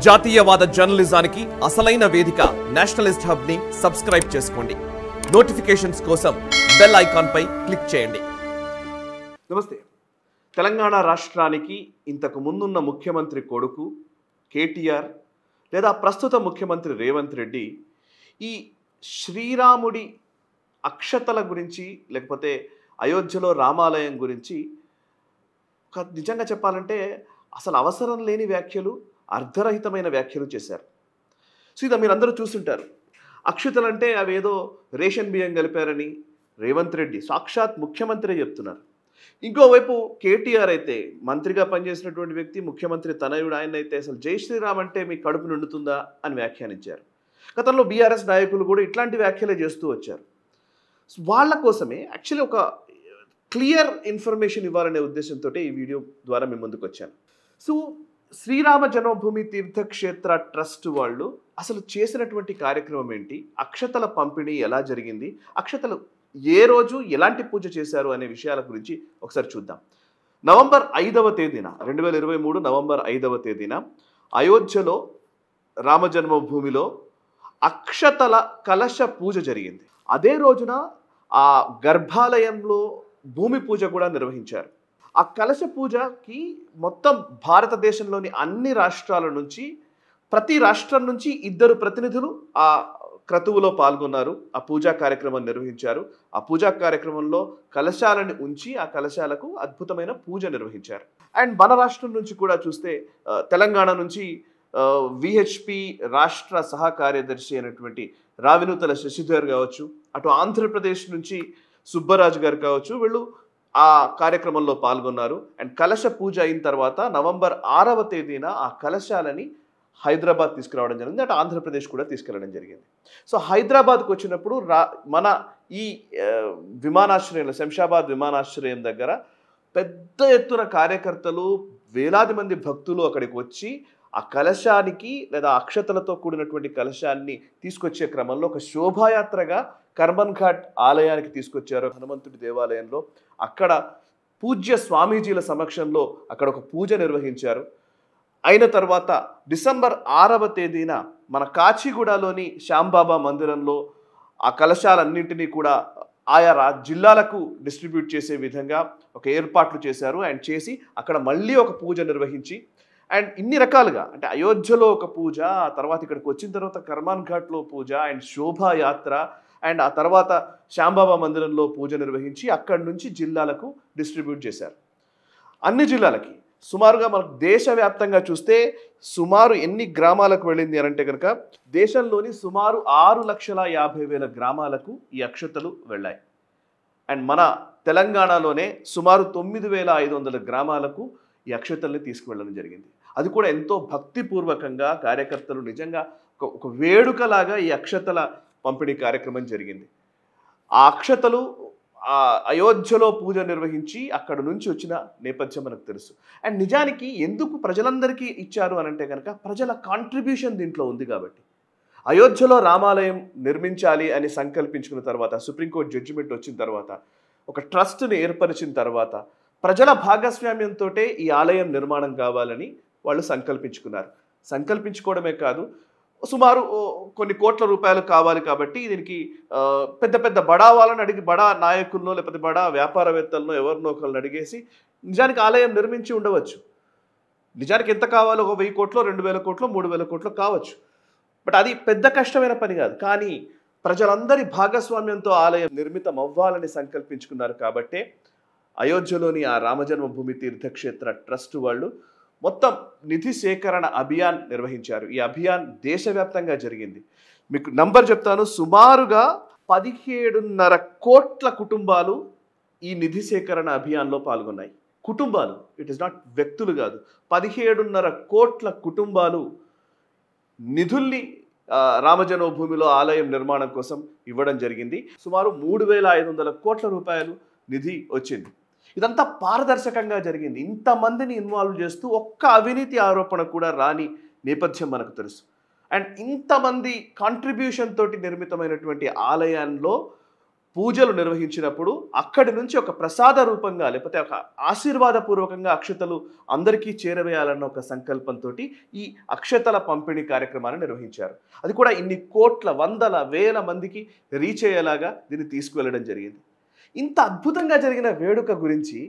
జాతీయవాద జర్నలిజానికి అసలైన వేదిక నేషనలిస్ట్ హబ్ ని సబ్స్క్రైబ్ చేసుకోండి. నోటిఫికేషన్స్ కోసం బెల్ ఐకాన్ పై క్లిక్ చేయండి. నమస్తే. తెలంగాణ రాష్ట్రానికి ఇంతకు ముందున్న ముఖ్యమంత్రి కొడుకు కేటీఆర్ లేదా ప్రస్తుత ముఖ్యమంత్రి రేవంత్ రెడ్డి ఈ శ్రీరాముడి అక్షతల గురించి లేకపోతే అయోధ్యలో రామాలయం గురించి నిజంగా చెప్పాలంటే అసలు అవసరం లేని వ్యాఖ్యలు, అర్ధరహితమైన వ్యాఖ్యలు చేశారు. సో ఇది మీరందరూ చూస్తుంటారు. అక్షతలంటే అవేదో రేషన్ బియ్యం కలిపారని రేవంత్ రెడ్డి సాక్షాత్ ముఖ్యమంత్రి చెప్తున్నారు. ఇంకోవైపు కేటీఆర్ అయితే మంత్రిగా పనిచేసినటువంటి వ్యక్తి, ముఖ్యమంత్రి తనయుడు, ఆయన అయితే అసలు జై శ్రీరామ్ అంటే మీ కడుపు నిండుతుందా అని వ్యాఖ్యానించారు. గతంలో బీఆర్ఎస్ నాయకులు కూడా ఇట్లాంటి వ్యాఖ్యలే చేస్తూ వచ్చారు. వాళ్ళ కోసమే యాక్చువల్లీ ఒక క్లియర్ ఇన్ఫర్మేషన్ ఇవ్వాలనే ఉద్దేశంతో ఈ వీడియో ద్వారా మేము ముందుకు వచ్చాను. సో శ్రీరామ జన్మభూమి తీర్థక్షేత్ర ట్రస్ట్ వాళ్ళు అసలు చేసినటువంటి కార్యక్రమం ఏంటి, అక్షతల పంపిణీ ఎలా జరిగింది, అక్షతలు ఏ రోజు ఎలాంటి పూజ చేశారు అనే విషయాల గురించి ఒకసారి చూద్దాం. నవంబర్ 5వ తేదీన 2023 నవంబర్ 5వ తేదీన అయోధ్యలో రామజన్మభూమిలో అక్షతల కలశ పూజ జరిగింది. అదే రోజున ఆ గర్భాలయంలో భూమి పూజ కూడా నిర్వహించారు. ఆ కలశ పూజకి మొత్తం భారతదేశంలోని అన్ని రాష్ట్రాల నుంచి, ప్రతి రాష్ట్రం నుంచి 2 ప్రతినిధులు ఆ క్రతువులో పాల్గొన్నారు. ఆ పూజా కార్యక్రమం నిర్వహించారు. ఆ పూజా కార్యక్రమంలో కలశాలను ఉంచి ఆ కలశాలకు అద్భుతమైన పూజ నిర్వహించారు. అండ్ మన రాష్ట్రం నుంచి కూడా చూస్తే తెలంగాణ నుంచి విహెచ్పి రాష్ట్ర సహా కార్యదర్శి అయినటువంటి రావినూతల శశిధర్ కావచ్చు, అటు ఆంధ్రప్రదేశ్ నుంచి సుబ్బరాజు గారు కావచ్చు, వీళ్ళు ఆ కార్యక్రమంలో పాల్గొన్నారు. అండ్ కలశ పూజ అయిన తర్వాత నవంబర్ 6వ తేదీన ఆ కలశాలని హైదరాబాద్ తీసుకురావడం జరిగింది. అటు ఆంధ్రప్రదేశ్ కూడా తీసుకెళ్ళడం జరిగింది. సో హైదరాబాద్కు వచ్చినప్పుడు మన ఈ విమానాశ్రయంలో, శంషాబాద్ విమానాశ్రయం దగ్గర పెద్ద ఎత్తున కార్యకర్తలు, వేలాది మంది భక్తులు అక్కడికి వచ్చి ఆ కలశానికి లేదా అక్షతలతో కూడినటువంటి కలశాన్ని తీసుకొచ్చే క్రమంలో ఒక శోభాయాత్రగా కర్మన్ ఘాట్ ఆలయానికి తీసుకొచ్చారు. హనుమంతుడి దేవాలయంలో అక్కడ పూజ్య స్వామీజీల సమక్షంలో అక్కడ ఒక పూజ నిర్వహించారు. అయిన తర్వాత డిసెంబర్ 6వ తేదీన మన కాచిగూడలోని శ్యాంబాబా మందిరంలో ఆ కలశాలన్నింటినీ కూడా ఆయా జిల్లాలకు డిస్ట్రిబ్యూట్ చేసే విధంగా ఒక ఏర్పాట్లు చేశారు. అండ్ చేసి అక్కడ మళ్ళీ ఒక పూజ నిర్వహించి, అండ్ ఇన్ని రకాలుగా అంటే అయోధ్యలో ఒక పూజ, ఆ తర్వాత ఇక్కడికి వచ్చిన తర్వాత కర్మాన్ ఘాట్లో పూజ, అండ్ శోభాయాత్ర, అండ్ ఆ తర్వాత శ్యాంబాబా మందిరంలో పూజ నిర్వహించి అక్కడి నుంచి జిల్లాలకు డిస్ట్రిబ్యూట్ చేశారు. అన్ని జిల్లాలకి సుమారుగా మనకు దేశవ్యాప్తంగా చూస్తే సుమారు ఎన్ని గ్రామాలకు వెళ్ళింది అని అంటే కనుక దేశంలోని సుమారు 6,50,000 గ్రామాలకు ఈ అక్షతలు వెళ్ళాయి. అండ్ మన తెలంగాణలోనే సుమారు 9,500 గ్రామాలకు ఈ అక్షతల్ని తీసుకువెళ్ళడం జరిగింది. అది కూడా ఎంతో భక్తిపూర్వకంగా కార్యకర్తలు నిజంగా ఒక వేడుకలాగా ఈ అక్షతల పంపిణీ కార్యక్రమం జరిగింది. ఆ అక్షతలు అయోధ్యలో పూజ నిర్వహించి అక్కడ నుంచి వచ్చిన నేపథ్యం మనకు తెలుసు. అండ్ నిజానికి ఎందుకు ప్రజలందరికీ ఇచ్చారు అని అంటే కనుక ప్రజల కాంట్రిబ్యూషన్ దీంట్లో ఉంది కాబట్టి. అయోధ్యలో రామాలయం నిర్మించాలి అని సంకల్పించుకున్న తర్వాత, సుప్రీంకోర్టు జడ్జిమెంట్ వచ్చిన తర్వాత, ఒక ట్రస్ట్ని ఏర్పరిచిన తర్వాత ప్రజల భాగస్వామ్యంతో ఈ ఆలయం నిర్మాణం కావాలని వాళ్ళు సంకల్పించుకున్నారు. సంకల్పించుకోవడమే కాదు, సుమారు కొన్ని కోట్ల రూపాయలు కావాలి కాబట్టి దీనికి పెద్ద పెద్ద బడా వాళ్ళని అడిగి, బడా నాయకులను లేకపోతే బడా వ్యాపారవేత్తలను ఎవరినో ఒకరిని అడిగేసి నిజానికి ఆలయం నిర్మించి ఉండవచ్చు. నిజానికి ఎంత కావాలో, 1,000 కోట్లు, 2,000 కోట్లు, 3,000 కోట్లు కావచ్చు. బట్ అది పెద్ద కష్టమైన పని కాదు. కానీ ప్రజలందరి భాగస్వామ్యంతో ఆలయం నిర్మితం అవ్వాలని సంకల్పించుకున్నారు కాబట్టే అయోధ్యలోని ఆ రామజన్మభూమి తీర్థక్షేత్ర ట్రస్ట్ వాళ్ళు మొత్తం నిధి సేకరణ అభియాన్ నిర్వహించారు. ఈ అభియాన్ దేశవ్యాప్తంగా జరిగింది. మీకు నంబర్ చెప్తాను. సుమారుగా 17.5 కోట్ల కుటుంబాలు ఈ నిధి సేకరణ అభియాన్లో పాల్గొన్నాయి. కుటుంబాలు, ఇట్ ఈస్ నాట్ వ్యక్తులు కాదు. 17.5 కోట్ల కుటుంబాలు నిధుల్ని రామజన్మభూమిలో ఆలయం నిర్మాణం కోసం ఇవ్వడం జరిగింది. సుమారు 3,500 కోట్ల రూపాయలు నిధి వచ్చింది. ఇదంతా పారదర్శకంగా జరిగింది. ఇంతమందిని ఇన్వాల్వ్ చేస్తూ ఒక్క అవినీతి ఆరోపణ కూడా రాని నేపథ్యం మనకు తెలుసు. అండ్ ఇంతమంది కాంట్రిబ్యూషన్ తోటి నిర్మితమైనటువంటి ఆలయాల్లో పూజలు నిర్వహించినప్పుడు అక్కడి నుంచి ఒక ప్రసాద రూపంగా లేకపోతే ఒక ఆశీర్వాదపూర్వకంగా అక్షతలు అందరికీ చేరవేయాలన్న ఒక సంకల్పంతో ఈ అక్షతల పంపిణీ కార్యక్రమాన్ని నిర్వహించారు. అది కూడా ఇన్ని కోట్ల వందల వేల మందికి రీచ్ అయ్యేలాగా దీన్ని తీసుకువెళ్ళడం జరిగింది. ఇంత అద్భుతంగా జరిగిన వేడుక గురించి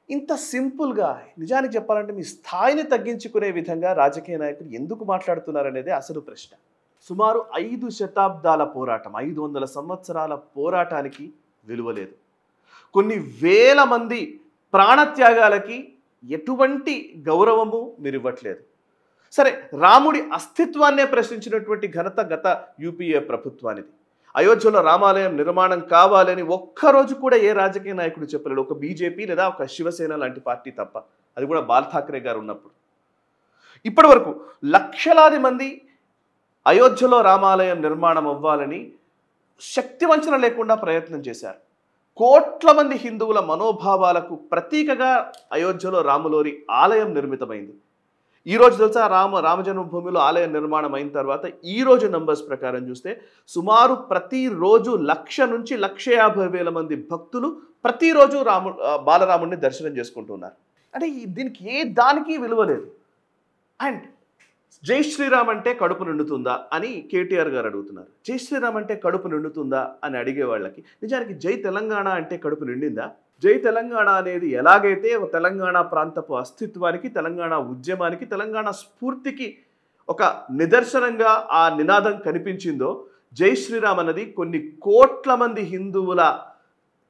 ఇంత సింపుల్గా నిజానికి చెప్పాలంటే మీ స్థాయిని తగ్గించుకునే విధంగా రాజకీయ నాయకులు ఎందుకు మాట్లాడుతున్నారనేదే అసలు ప్రశ్న. సుమారు 5 శతాబ్దాల పోరాటం, 500 సంవత్సరాల పోరాటానికి విలువ లేదు. కొన్ని వేల మంది ప్రాణత్యాగాలకి ఎటువంటి గౌరవము మీరు ఇవ్వట్లేదు. సరే, రాముడి అస్తిత్వాన్నే ప్రశ్నించినటువంటి ఘనత గత యూపీఏ ప్రభుత్వానిది. అయోధ్యలో రామాలయం నిర్మాణం కావాలని ఒక్కరోజు కూడా ఏ రాజకీయ నాయకుడు చెప్పలేడు, ఒక బీజేపీ లేదా ఒక శివసేన లాంటి పార్టీ తప్ప. అది కూడా బాల్ ఠాక్రే గారు ఉన్నప్పుడు. ఇప్పటి వరకు లక్షలాది మంది అయోధ్యలో రామాలయం నిర్మాణం అవ్వాలని శక్తివంచన లేకుండా ప్రయత్నం చేశారు. కోట్ల మంది హిందువుల మనోభావాలకు ప్రతీకగా అయోధ్యలో రాములోరి ఆలయం నిర్మితమైంది. ఈరోజు తెలుసా, రామజన్మభూమిలో ఆలయం నిర్మాణం అయిన తర్వాత ఈరోజు నంబర్స్ ప్రకారం చూస్తే సుమారు ప్రతిరోజు 1,00,000 నుంచి 1,50,000 మంది భక్తులు ప్రతిరోజు బాలరాముడిని దర్శనం చేసుకుంటున్నారు. అంటే దీనికి దానికి విలువ లేదు. అండ్ జై శ్రీరామ్ అంటే కడుపు నిండుతుందా అని కేటీఆర్ గారు అడుగుతున్నారు. జై శ్రీరామ్ అంటే కడుపు నిండుతుందా అని అడిగే వాళ్ళకి నిజానికి జై తెలంగాణ అంటే కడుపు నిండిందా? జై తెలంగాణ అనేది ఎలాగైతే ఒక తెలంగాణ ప్రాంతపు అస్తిత్వానికి, తెలంగాణ ఉద్యమానికి, తెలంగాణ స్ఫూర్తికి ఒక నిదర్శనంగా ఆ నినాదం కనిపించిందో, జై శ్రీరామ్ అన్నది కొన్ని కోట్ల మంది హిందువుల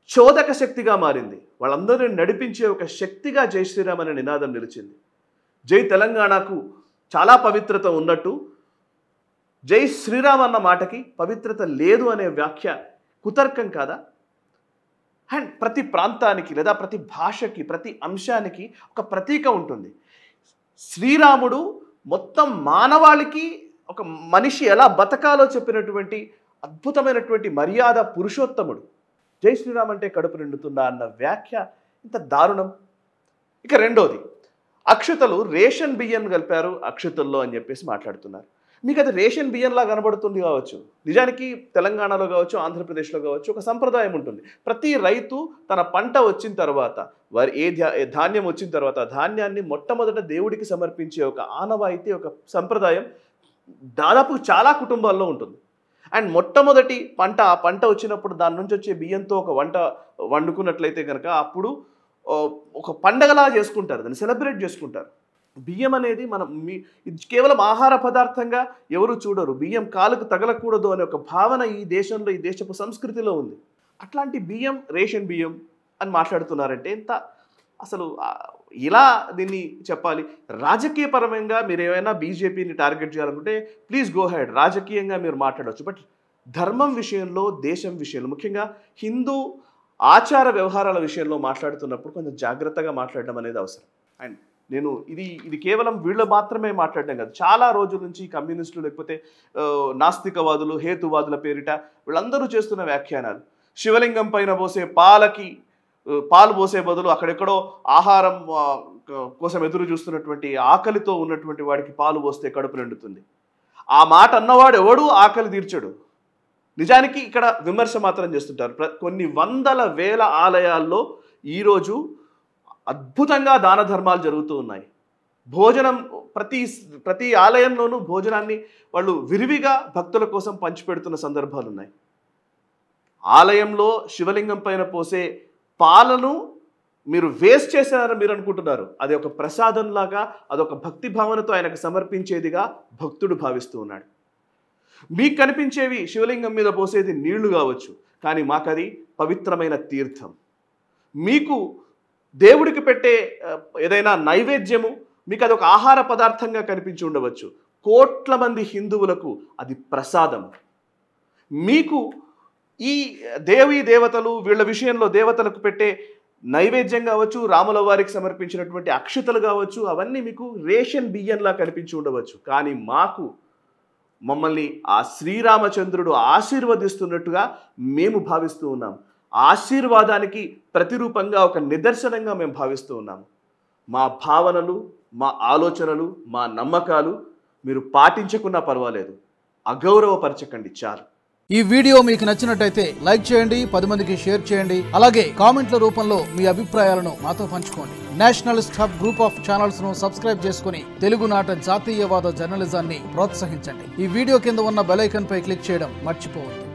చోదక శక్తిగా మారింది. వాళ్ళందరినీ నడిపించే ఒక శక్తిగా జై శ్రీరామ్ అనే నినాదం నిలిచింది. జై తెలంగాణకు చాలా పవిత్రత ఉన్నట్టు జై శ్రీరామ్ అన్న మాటకి పవిత్రత లేదు అనే వ్యాఖ్య కుతర్కం కాదా? అండ్ ప్రతి ప్రాంతానికి లేదా ప్రతి భాషకి, ప్రతి అంశానికి ఒక ప్రతీక ఉంటుంది. శ్రీరాముడు మొత్తం మానవాళికి ఒక మనిషి ఎలా బతకాలో చెప్పినటువంటి అద్భుతమైనటువంటి మర్యాద పురుషోత్తముడు. జై శ్రీరామ్ అంటే కడుపు నిండుతుందా అన్న వ్యాఖ్య ఇంత దారుణం. ఇక రెండోది, అక్షతలు రేషన్ బియ్యం కలిపారు అక్షతల్లో అని చెప్పేసి మాట్లాడుతున్నారు. మీకు అది రేషన్ బియ్యంలా కనబడుతుంది కావచ్చు. నిజానికి తెలంగాణలో కావచ్చు, ఆంధ్రప్రదేశ్లో కావచ్చు ఒక సంప్రదాయం ఉంటుంది. ప్రతి రైతు తన పంట వచ్చిన తర్వాత, ధాన్యం వచ్చిన తర్వాత ధాన్యాన్ని మొట్టమొదట దేవుడికి సమర్పించే ఒక ఆనవాయితీ, ఒక సంప్రదాయం దాదాపు చాలా కుటుంబాల్లో ఉంటుంది. అండ్ మొట్టమొదటి పంట, ఆ పంట వచ్చినప్పుడు దాని నుంచి వచ్చే బియ్యంతో ఒక వంట వండుకున్నట్లయితే కనుక అప్పుడు ఒక పండగలా చేసుకుంటారు, దాన్ని సెలబ్రేట్ చేసుకుంటారు. బియ్యం అనేది ఇది కేవలం ఆహార పదార్థంగా ఎవరు చూడరు. బియ్యం కాలుకు తగలకూడదు అనే ఒక భావన ఈ దేశంలో, ఈ దేశపు సంస్కృతిలో ఉంది. అట్లాంటి బియ్యం రేషన్ బియ్యం అని మాట్లాడుతున్నారంటే ఎంత అసలు ఇలా దీన్ని చెప్పాలి. రాజకీయ పరంగా మీరు ఏమైనా బీజేపీని టార్గెట్ చేయాలనుకుంటే ప్లీజ్ గో హెడ్, రాజకీయంగా మీరు మాట్లాడవచ్చు. బట్ ధర్మం విషయంలో, దేశం విషయంలో, ముఖ్యంగా హిందూ ఆచార వ్యవహారాల విషయంలో మాట్లాడుతున్నప్పుడు కొంచెం జాగ్రత్తగా మాట్లాడడం అనేది అవసరం. అండ్ నేను ఇది కేవలం వీళ్ళు మాత్రమే మాట్లాడడం కాదు, చాలా రోజుల నుంచి కమ్యూనిస్టులు లేకపోతే నాస్తికవాదులు, హేతువాదుల పేరిట వీళ్ళందరూ చేస్తున్న వ్యాఖ్యానాలు. శివలింగం పైన పోసే పాలు పోసే బదులు అక్కడెక్కడో ఆహారం కోసం ఎదురు చూస్తున్నటువంటి, ఆకలితో ఉన్నటువంటి వాడికి పాలు పోస్తే కడుపు నిండుతుంది. ఆ మాట అన్నవాడు ఎవడు ఆకలి తీర్చడు. నిజానికి ఇక్కడ విమర్శ మాత్రం చేస్తుంటారు. కొన్ని వందల వేల ఆలయాల్లో ఈరోజు అద్భుతంగా దాన ధర్మాలు జరుగుతూ ఉన్నాయి. భోజనం ప్రతి ఆలయంలోనూ భోజనాన్ని వాళ్ళు విరివిగా భక్తుల కోసం పంచిపెడుతున్న సందర్భాలు ఉన్నాయి. ఆలయంలో శివలింగం పైన పోసే పాలను మీరు వేస్ట్ చేశారని మీరు అనుకుంటున్నారు. అది ఒక ప్రసాదంలాగా, అదొక భక్తి భావనతో ఆయనకు సమర్పించేదిగా భక్తుడు భావిస్తూ ఉన్నాడు. మీకు కనిపించేవి శివలింగం మీద పోసేది నీళ్లు కావచ్చు, కానీ మాకది పవిత్రమైన తీర్థం. మీకు దేవుడికి పెట్టే ఏదైనా నైవేద్యము మీకు అది ఒక ఆహార పదార్థంగా కనిపించి ఉండవచ్చు. కోట్ల మంది హిందువులకు అది ప్రసాదం. మీకు ఈ దేవతలు వీళ్ళ విషయంలో దేవతలకు పెట్టే నైవేద్యం కావచ్చు, రాముల వారికి సమర్పించినటువంటి అక్షతలు కావచ్చు, అవన్నీ మీకు రేషన్ బియ్యంలా కనిపించి ఉండవచ్చు. కానీ మమ్మల్ని ఆ శ్రీరామచంద్రుడు ఆశీర్వదిస్తున్నట్టుగా మేము భావిస్తూ ఉన్నాం. ఆశీర్వాదానికి ప్రతిరూపంగా, ఒక నిదర్శనంగా మేము భావిస్తూ ఉన్నాము. మా భావనలు, మా ఆలోచనలు, మా నమ్మకాలు మీరు పాటించకున్నా పర్వాలేదు, అగౌరవపరచకండి చాలు. ఈ వీడియో మీకు నచ్చినట్టయితే లైక్ చేయండి, 10 మందికి షేర్ చేయండి. అలాగే కామెంట్ల రూపంలో మీ అభిప్రాయాలను మాతో పంచుకోండి. Nationalist hub group of channels ను సబ్స్క్రైబ్ చేసుకుని తెలుగునాట జాతీయవాద జర్నలిజాన్ని ప్రోత్సహించండి. ఈ వీడియో కింద ఉన్న బెల్ ఐకాన్ పై క్లిక్ చేయడం మర్చిపోవద్దు.